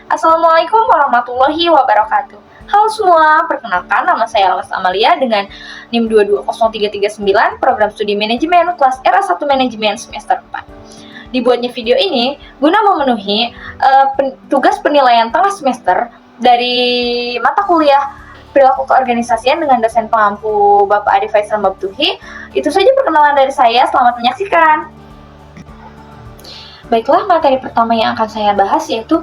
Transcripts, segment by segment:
Assalamualaikum warahmatullahi wabarakatuh. Halo semua, perkenalkan nama saya Almas Amalia dengan NIM 220339, Program Studi Manajemen kelas RA1 Manajemen semester 4. Dibuatnya video ini guna memenuhi tugas penilaian tengah semester dari mata kuliah Perilaku Keorganisasian dengan dosen pengampu Bapak Adi Faisal Mabtuhi. Itu saja perkenalan dari saya, selamat menyaksikan. Baiklah, materi pertama yang akan saya bahas yaitu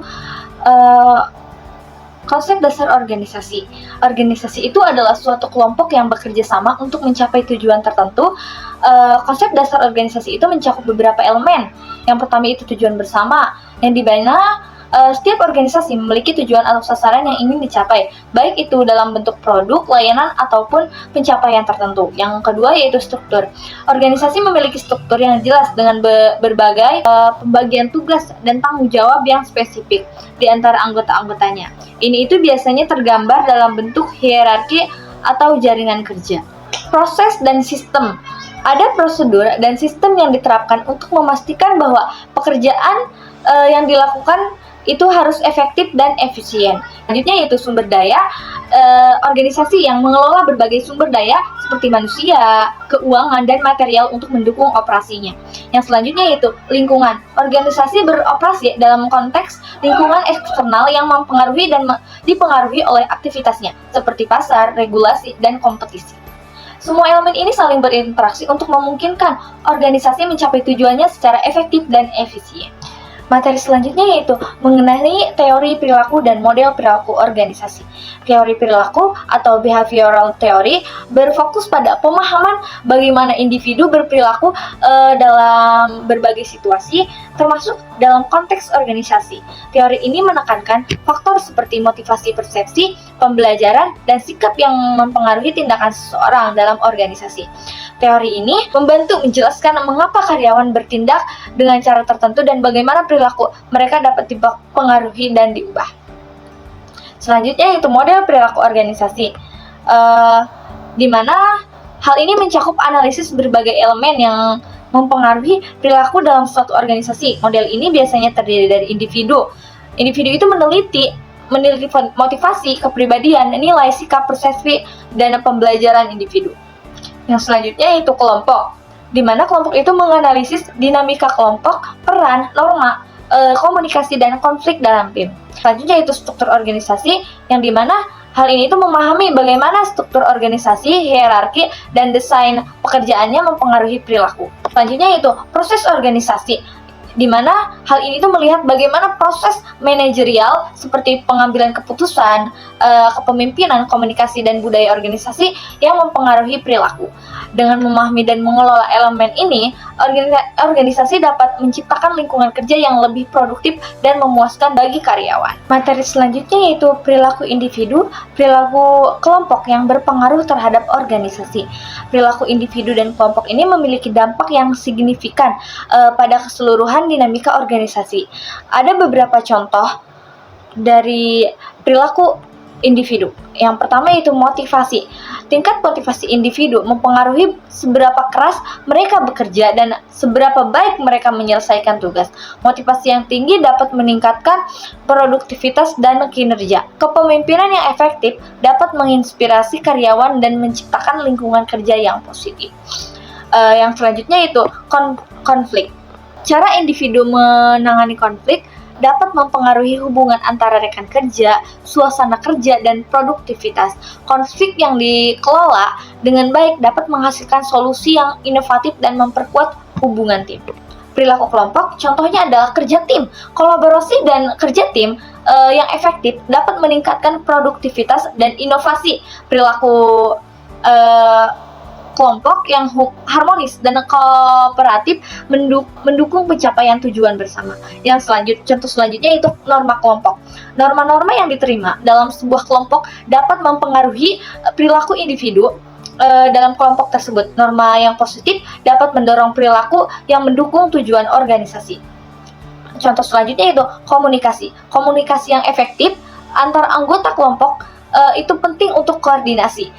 konsep dasar organisasi. Organisasi itu adalah suatu kelompok yang bekerja sama untuk mencapai tujuan tertentu. Konsep dasar organisasi itu mencakup beberapa elemen. Yang pertama itu tujuan bersama, yang dimana setiap organisasi memiliki tujuan atau sasaran yang ingin dicapai, baik itu dalam bentuk produk, layanan, ataupun pencapaian tertentu. Yang kedua yaitu struktur. Organisasi memiliki struktur yang jelas dengan berbagai pembagian tugas dan tanggung jawab yang spesifik di antara anggota-anggotanya. Ini itu biasanya tergambar dalam bentuk hierarki atau jaringan kerja. Proses dan sistem. Ada prosedur dan sistem yang diterapkan untuk memastikan bahwa pekerjaan yang dilakukan itu harus efektif dan efisien. Selanjutnya yaitu sumber daya. Organisasi yang mengelola berbagai sumber daya seperti manusia, keuangan, dan material untuk mendukung operasinya. Yang selanjutnya yaitu lingkungan. Organisasi beroperasi dalam konteks lingkungan eksternal yang mempengaruhi dan dipengaruhi oleh aktivitasnya, seperti pasar, regulasi, dan kompetisi. Semua elemen ini saling berinteraksi untuk memungkinkan organisasi mencapai tujuannya secara efektif dan efisien. Materi selanjutnya yaitu mengenai teori perilaku dan model perilaku organisasi. Teori perilaku atau behavioral theory berfokus pada pemahaman bagaimana individu berperilaku dalam berbagai situasi, termasuk dalam konteks organisasi. Teori ini menekankan faktor seperti motivasi persepsi, pembelajaran, dan sikap yang mempengaruhi tindakan seseorang dalam organisasi. Teori ini membantu menjelaskan mengapa karyawan bertindak dengan cara tertentu dan bagaimana perilaku mereka dapat dipengaruhi dan diubah. Selanjutnya yaitu model perilaku organisasi, di mana hal ini mencakup analisis berbagai elemen yang mempengaruhi perilaku dalam suatu organisasi. Model ini biasanya terdiri dari individu. Individu itu meneliti motivasi, kepribadian, nilai, sikap, persepsi, dan pembelajaran individu. Yang selanjutnya yaitu kelompok, di mana kelompok itu menganalisis dinamika kelompok, peran, norma, komunikasi, dan konflik dalam tim. Selanjutnya yaitu struktur organisasi, yang dimana hal ini itu memahami bagaimana struktur organisasi, hierarki, dan desain pekerjaannya mempengaruhi perilaku. Selanjutnya yaitu proses organisasi, di mana hal ini tuh melihat bagaimana proses manajerial seperti pengambilan keputusan, kepemimpinan, komunikasi, dan budaya organisasi yang mempengaruhi perilaku. Dengan memahami dan mengelola elemen ini, organisasi dapat menciptakan lingkungan kerja yang lebih produktif dan memuaskan bagi karyawan. Materi selanjutnya yaitu perilaku individu, perilaku kelompok yang berpengaruh terhadap organisasi. Perilaku individu dan kelompok ini memiliki dampak yang signifikan pada keseluruhan dinamika organisasi. Ada beberapa contoh dari perilaku individu. Yang pertama yaitu motivasi. Tingkat motivasi individu mempengaruhi seberapa keras mereka bekerja dan seberapa baik mereka menyelesaikan tugas. Motivasi yang tinggi dapat meningkatkan produktivitas dan kinerja. Kepemimpinan yang efektif dapat menginspirasi karyawan dan menciptakan lingkungan kerja yang positif. Yang selanjutnya yaitu konflik. Cara individu menangani konflik dapat mempengaruhi hubungan antara rekan kerja, suasana kerja, dan produktivitas. Konflik yang dikelola dengan baik dapat menghasilkan solusi yang inovatif dan memperkuat hubungan tim. Perilaku kelompok, contohnya adalah kerja tim. Kolaborasi dan kerja tim yang efektif dapat meningkatkan produktivitas dan inovasi. Perilaku kelompok yang harmonis dan kooperatif mendukung pencapaian tujuan bersama. Contoh selanjutnya itu norma kelompok. Norma-norma yang diterima dalam sebuah kelompok dapat mempengaruhi perilaku individu dalam kelompok tersebut. Norma yang positif dapat mendorong perilaku yang mendukung tujuan organisasi. Contoh selanjutnya itu komunikasi. Komunikasi yang efektif antar anggota kelompok itu penting untuk koordinasi,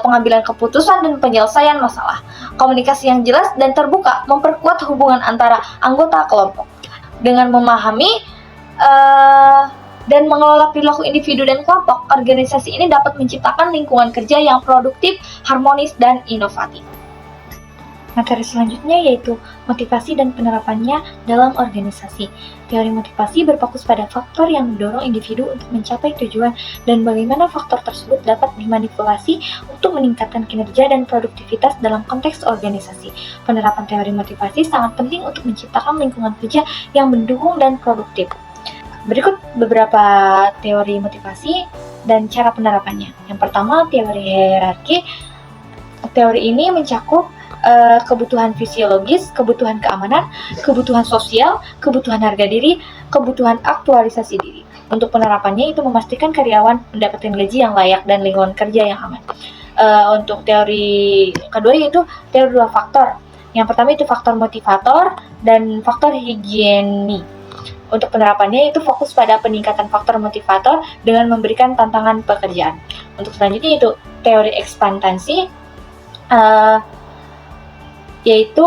pengambilan keputusan, dan penyelesaian masalah. Komunikasi yang jelas dan terbuka memperkuat hubungan antara anggota kelompok. Dengan memahami dan mengelola perilaku individu dan kelompok, organisasi ini dapat menciptakan lingkungan kerja yang produktif, harmonis, dan inovatif. Materi selanjutnya yaitu motivasi dan penerapannya dalam organisasi. Teori motivasi berfokus pada faktor yang mendorong individu untuk mencapai tujuan dan bagaimana faktor tersebut dapat dimanipulasi untuk meningkatkan kinerja dan produktivitas dalam konteks organisasi. Penerapan teori motivasi sangat penting untuk menciptakan lingkungan kerja yang mendukung dan produktif. Berikut beberapa teori motivasi dan cara penerapannya. Yang pertama, teori hierarki. Teori ini mencakup kebutuhan fisiologis, kebutuhan keamanan, kebutuhan sosial, kebutuhan harga diri, kebutuhan aktualisasi diri. Untuk penerapannya itu memastikan karyawan mendapatkan gaji yang layak dan lingkungan kerja yang aman. Untuk teori kedua yaitu teori dua faktor. Yang pertama itu faktor motivator dan faktor higieni. Untuk penerapannya itu fokus pada peningkatan faktor motivator dengan memberikan tantangan pekerjaan. Untuk selanjutnya itu teori ekspektasi. Yaitu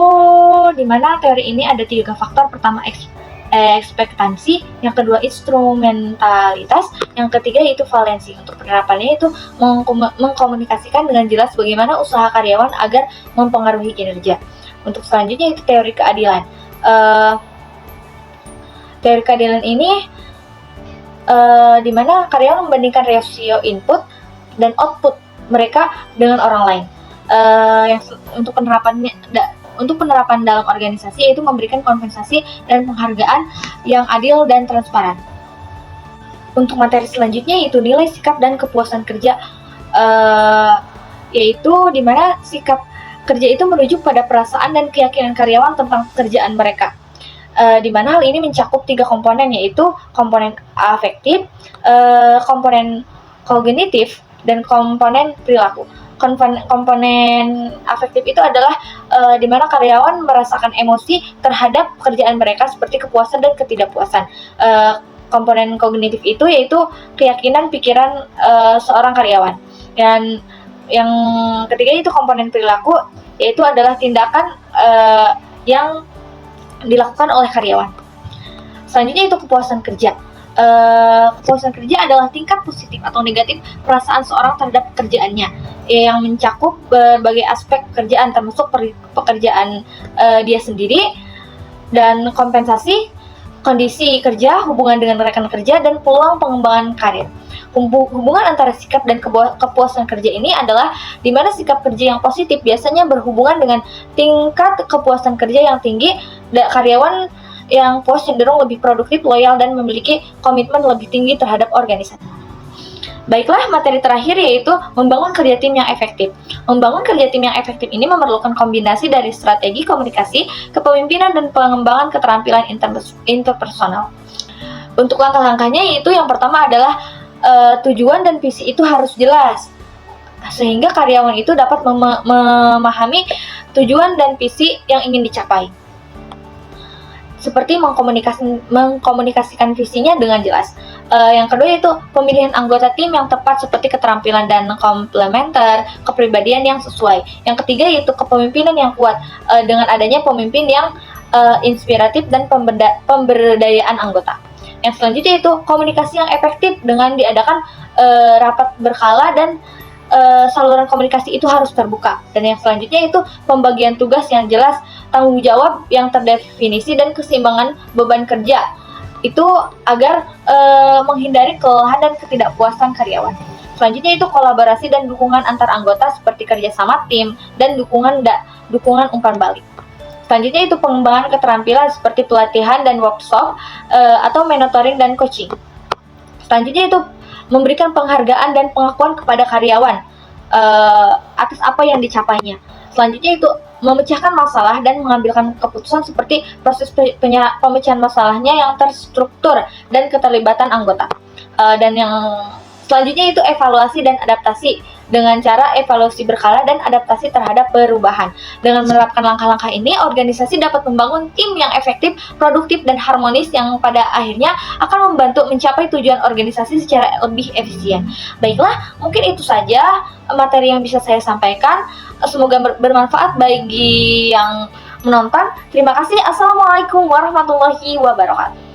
di mana teori ini ada 3 faktor. Pertama ekspektasi, yang kedua instrumentalitas, yang ketiga itu valensi. Untuk penerapannya itu mengkomunikasikan dengan jelas bagaimana usaha karyawan agar mempengaruhi kinerja. Untuk selanjutnya itu teori keadilan. Teori keadilan ini di mana karyawan membandingkan rasio input dan output mereka dengan orang lain. Untuk penerapan dalam organisasi yaitu memberikan kompensasi dan penghargaan yang adil dan transparan. Untuk materi selanjutnya yaitu nilai sikap dan kepuasan kerja, yaitu di mana sikap kerja itu merujuk pada perasaan dan keyakinan karyawan tentang pekerjaan mereka. Di mana hal ini mencakup 3 komponen, yaitu komponen afektif, komponen kognitif, dan komponen perilaku. Komponen afektif itu adalah di mana karyawan merasakan emosi terhadap pekerjaan mereka seperti kepuasan dan ketidakpuasan. Komponen kognitif itu yaitu keyakinan pikiran seorang karyawan. Dan yang ketiga itu komponen perilaku, yaitu adalah tindakan yang dilakukan oleh karyawan. Selanjutnya itu kepuasan kerja. Kepuasan kerja adalah tingkat positif atau negatif perasaan seorang terhadap pekerjaannya yang mencakup berbagai aspek pekerjaan termasuk pekerjaan dia sendiri, dan kompensasi, kondisi kerja, hubungan dengan rekan kerja, dan peluang pengembangan karir. Hubungan antara sikap dan kepuasan kerja ini adalah di mana sikap kerja yang positif biasanya berhubungan dengan tingkat kepuasan kerja yang tinggi. Karyawan yang puas cenderung lebih produktif, loyal, dan memiliki komitmen lebih tinggi terhadap organisasi. Baiklah, materi terakhir yaitu membangun kerja tim yang efektif. Membangun kerja tim yang efektif ini memerlukan kombinasi dari strategi komunikasi, kepemimpinan, dan pengembangan keterampilan interpersonal. Untuk langkah-langkahnya yaitu yang pertama adalah tujuan dan visi itu harus jelas, sehingga karyawan itu dapat memahami tujuan dan visi yang ingin dicapai. Seperti mengkomunikasikan visinya dengan jelas. Yang kedua yaitu pemilihan anggota tim yang tepat seperti keterampilan dan komplementer, kepribadian yang sesuai. Yang ketiga yaitu kepemimpinan yang kuat dengan adanya pemimpin yang inspiratif dan pemberdayaan anggota. Yang selanjutnya itu komunikasi yang efektif dengan diadakan rapat berkala dan saluran komunikasi itu harus terbuka. Dan yang selanjutnya itu pembagian tugas yang jelas, tanggung jawab yang terdefinisi, dan keseimbangan beban kerja itu agar menghindari kelelahan dan ketidakpuasan karyawan. Selanjutnya itu kolaborasi dan dukungan antar anggota seperti kerjasama tim dan dukungan umpan balik. Selanjutnya itu pengembangan keterampilan seperti pelatihan dan workshop atau mentoring dan coaching. Selanjutnya itu memberikan penghargaan dan pengakuan kepada karyawan atas apa yang dicapainya. Selanjutnya itu memecahkan masalah dan mengambilkan keputusan seperti proses pemecahan masalahnya yang terstruktur dan keterlibatan anggota. Dan yang selanjutnya itu evaluasi dan adaptasi dengan cara evaluasi berkala dan adaptasi terhadap perubahan. Dengan menerapkan langkah-langkah ini, organisasi dapat membangun tim yang efektif, produktif, dan harmonis yang pada akhirnya akan membantu mencapai tujuan organisasi secara lebih efisien. Baiklah, mungkin itu saja materi yang bisa saya sampaikan. Semoga bermanfaat bagi yang menonton. Terima kasih. Assalamualaikum warahmatullahi wabarakatuh.